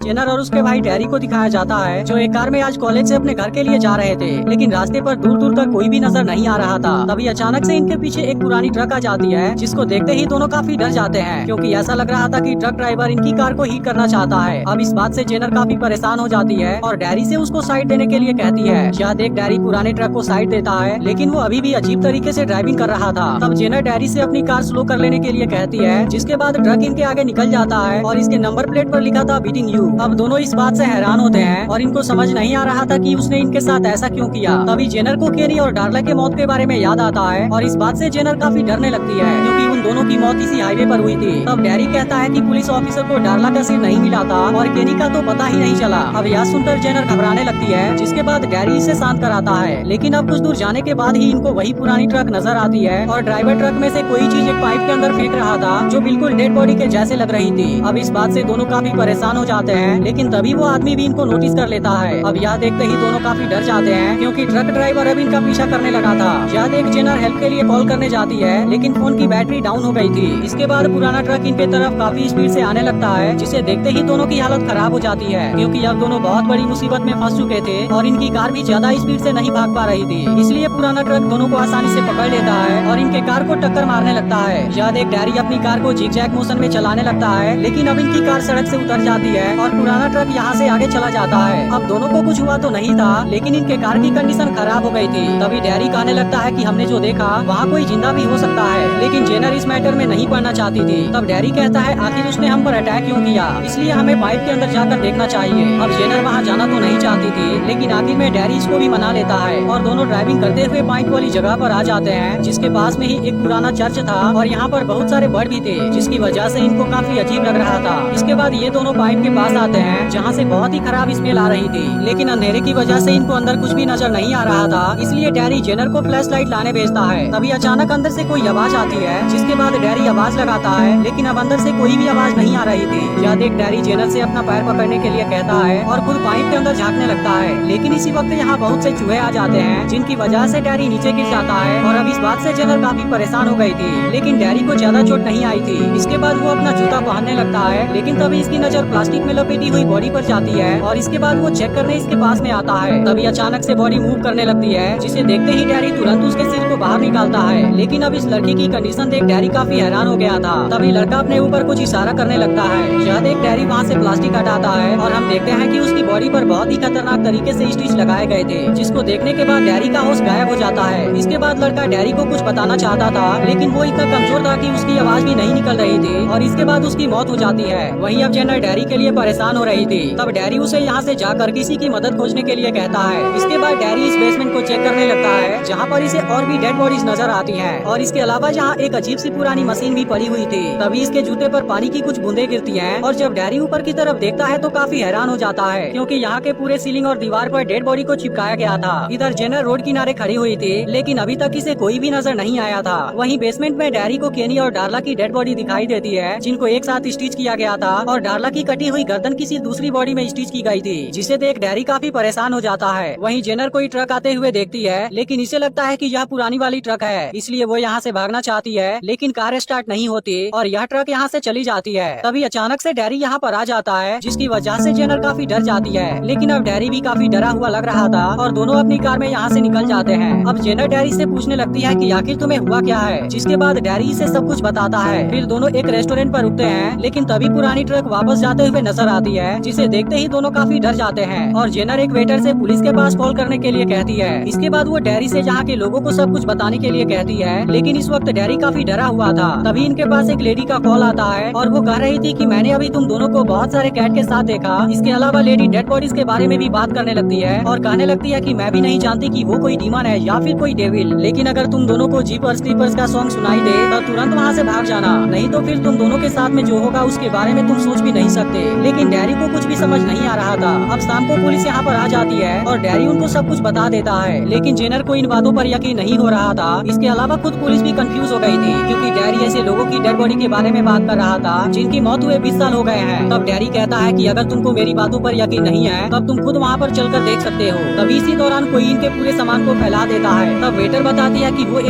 Jenner और उसके भाई डैरी को दिखाया जाता है जो एक कार में आज कॉलेज से अपने घर के लिए जा रहे थे, लेकिन रास्ते पर दूर दूर तक कोई भी नजर नहीं आ रहा था। तभी अचानक से इनके पीछे एक पुरानी ट्रक आ जाती है, जिसको देखते ही दोनों काफी डर जाते हैं, क्योंकि ऐसा लग रहा था कि ट्रक ड्राइवर इनकी कार को हीट करना चाहता है। अब इस बात से जेनर काफी परेशान हो जाती है और डैरी से उसको साइड देने के लिए कहती है। यह देख डैरी पुराने ट्रक को साइड देता है, लेकिन वो अभी भी अजीब तरीके से ड्राइविंग कर रहा था। तब जेनर डैरी से अपनी कार स्लो कर लेने के लिए कहती है, जिसके बाद ट्रक इनके आगे निकल जाता है और इसके नंबर प्लेट पर लिखा था बीटिंग यू। अब दोनों इस बात से हैरान होते हैं और इनको समझ नहीं आ रहा था कि उसने इनके साथ ऐसा क्यों किया। तभी जेनर को केनी और डार्ला के मौत के बारे में याद आता है और इस बात से जेनर काफी डरने लगती है, क्योंकि उन दोनों की मौत इसी हाईवे पर हुई थी। तब डैरी कहता है कि पुलिस ऑफिसर को डार्ला का सिर नहीं मिला था और केनी का तो पता ही नहीं चला। अब यह सुनकर जेनर घबराने लगती है, जिसके बाद डैरी इसे शांत कराता है। लेकिन अब कुछ दूर जाने के बाद ही इनको वही पुरानी ट्रक नजर आती है और ड्राइवर ट्रक में से कोई चीज एक पाइप के अंदर फेंक रहा था, जो बिल्कुल डेड बॉडी के जैसे लग रही थी। अब इस बात से दोनों काफी परेशान हो जाते हैं, लेकिन तभी वो आदमी भी इनको नोटिस कर लेता है। अब यह देखते ही दोनों काफी डर जाते हैं, क्योंकि ट्रक ड्राइवर अब इनका पीछा करने लगा था। यह देख जेनर हेल्प के लिए कॉल करने जाती है, लेकिन फोन की बैटरी डाउन हो गई थी। इसके बाद पुराना ट्रक इनके तरफ काफी स्पीड से आने लगता है, जिसे देखते ही दोनों की हालत खराब हो जाती है, क्योंकि अब दोनों बहुत बड़ी मुसीबत में फंस चुके थे और इनकी कार भी ज्यादा स्पीड से नहीं भाग पा रही थी। इसलिए पुराना ट्रक दोनों को आसानी से पकड़ लेता है और इनके कार को टक्कर मारने लगता है। यह देख डैरी अपनी कार को जिगजैग मोशन में चलाने लगता है, लेकिन अब इनकी कार सड़क से उतर जाती है और पुराना ट्रक यहाँ से आगे चला जाता है। अब दोनों को कुछ हुआ तो नहीं था, लेकिन इनके कार की कंडीशन खराब हो गई थी। तभी डैरी कहने लगता है कि हमने जो देखा वहाँ कोई जिंदा भी हो सकता है, लेकिन जेनर इस मैटर में नहीं पड़ना चाहती थी। तब डैरी कहता है आखिर उसने हम पर अटैक क्यों किया, इसलिए हमें पाइप के अंदर जाकर देखना चाहिए। अब जेनर वहाँ जाना तो नहीं चाहती थी, लेकिन आखिर में डैरी इसको भी मना लेता है और दोनों ड्राइविंग करते हुए पाइप वाली जगह पर आ जाते हैं, जिसके पास में ही एक पुराना चर्च था और यहाँ पर बहुत सारे बर्ड भी थे, जिसकी वजह से इनको काफी अजीब लग रहा था। इसके बाद ये दोनों पाइप के पास आते हैं, जहाँ से बहुत ही खराब स्मेल आ रही थी, लेकिन अंधेरे की वजह से इनको अंदर कुछ भी नजर नहीं आ रहा था। इसलिए डैरी जेनर को फ्लैश लाइट लाने भेजता है। तभी अचानक अंदर से कोई आवाज आती है, जिसके बाद डैरी आवाज लगाता है, लेकिन अब अंदर से कोई भी आवाज नहीं आ रही थी। यह देख डैरी जेनर से अपना पैर पकड़ने के लिए कहता है और खुद पाइप के अंदर झांकने लगता है, लेकिन इसी वक्त यहाँ बहुत से चूहे आ जाते हैं, जिनकी वजह से डैरी नीचे गिर जाता है। और अब इस बात से जेनर काफी परेशान हो गई थी, लेकिन डैरी को ज्यादा चोट नहीं आई थी। इसके बाद वो अपना जूता पहनने लगता है, लेकिन तभी इसकी नजर प्लास्टिक में लपेटी हुई बॉडी पर जाती है और इसके बाद वो चेक करने इसके पास में आता है। तभी अचानक से बॉडी मूव करने लगती है, जिसे देखते ही डैरी तुरंत उसके सिर को बाहर निकालता है। लेकिन अब इस लड़की की कंडीशन देख डैरी काफी हैरान हो गया था। तभी लड़का अपने ऊपर कुछ इशारा करने लगता है। यह देख डैरी वहाँ से प्लास्टिक हटाता है और हम देखते हैं कि उसकी बॉडी पर बहुत ही खतरनाक तरीके से स्टिच लगाए गए थे, जिसको देखने के बाद डैरी का होश गायब हो जाता है। इसके बाद लड़का डैरी को कुछ बताना चाहता था, लेकिन वो इतना कमजोर था कि उसकी आवाज भी नहीं निकल रही थी और इसके बाद उसकी मौत हो जाती है। वहीं अब जेनर डैरी के लिए परेशान हो रही थी। तब डैरी उसे यहाँ से जाकर किसी की मदद खोजने के लिए कहता है। इसके बाद डैरी इस बेसमेंट को चेक करने लगता है, जहाँ पर इसे और भी डेड बॉडीज नजर आती हैं और इसके अलावा यहाँ एक अजीब सी पुरानी मशीन भी पड़ी हुई थी। तभी इसके जूते पर पानी की कुछ बूंदे गिरती हैं और जब डैरी ऊपर की तरफ देखता है तो काफी हैरान हो जाता है, क्योंकि यहाँ के पूरे सीलिंग और दीवार पर डेड बॉडी को चिपकाया गया था। इधर जेनर रोड किनारे खड़ी हुई थी, लेकिन अभी तक इसे कोई भी नजर नहीं आया था। वहीं बेसमेंट में डैरी को केनी और डार्ला की डेड बॉडी दिखाई देती है, जिनको एक साथ स्टिच किया गया था और डार्ला की कटी हुई गर्दन किसी दूसरी बॉडी में स्टिच की गई थी, जिसे देख डैरी काफी परेशान हो जाता है। वहीं जेनर कोई ट्रक आते हुए देखती है, लेकिन इसे लगता है कि यह पुरानी वाली ट्रक है, इसलिए वो यहाँ से भागना चाहती है, लेकिन कार स्टार्ट नहीं होती और यह ट्रक यहाँ से चली जाती है। तभी अचानक से डैरी यहाँ पर आ जाता है, जिसकी वजह से जेनर काफी डर जाती है, लेकिन अब डैरी भी काफी डरा हुआ लग रहा था और दोनों अपनी कार में यहाँ से निकल जाते हैं। अब जेनर डैरी से पूछने लगती है कि आखिर तुम्हें हुआ क्या है, जिसके बाद डैरी इसे सब कुछ बताता है। फिर दोनों एक रेस्टोरेंट पर रुकते हैं, लेकिन तभी पुरानी ट्रक वापस जाते हुए नजर आती है, जिसे देखते ही दोनों काफी डर जाते हैं और जेनर एक वेटर से पुलिस के पास कॉल करने के लिए कहती है। इसके बाद वो डैरी से यहाँ के लोगों को सब कुछ बताने के लिए कहती है, लेकिन इस वक्त डैरी काफी डरा हुआ था। तभी इनके पास एक लेडी का कॉल आता है और वो कह रही थी कि मैंने अभी तुम दोनों को बहुत सारे कैट के साथ देखा। इसके अलावा लेडी डेड बॉडीज के बारे में भी बात करने लगती है और कहने लगती है कि मैं भी नहीं जानती कि वो कोई डीमन है या फिर कोई डेविल, लेकिन अगर तुम दोनों को जीपर्स क्रीपर्स का सॉन्ग सुनाई दे तो तुरंत वहाँ से भाग जाना, नहीं तो फिर तुम दोनों के साथ में जो होगा उसके बारे में तुम सोच भी नहीं सकते। लेकिन डैरी को कुछ भी समझ नहीं आ रहा था। अब शाम को पुलिस यहाँ पर आ जाती है और डैरी उनको सब कुछ बता देता है, लेकिन जेनर को इन बातों पर यकीन नहीं हो रहा था। इसके अलावा खुद पुलिस भी कंफ्यूज हो गई थी, क्योंकि डैरी ऐसे लोगों की डेड बॉडी के बारे में बात कर रहा था जिनकी मौत हुए 20 साल हो गए हैं। तब डैरी कहता है कि अगर तुमको मेरी बातों पर यकीन नहीं है तब तुम खुद वहाँ पर चलकर देख सकते हो। तभी इसी दौरान कोई इनके पूरे सामान को फैला देता है। तब वेटर बताती है कि वो एक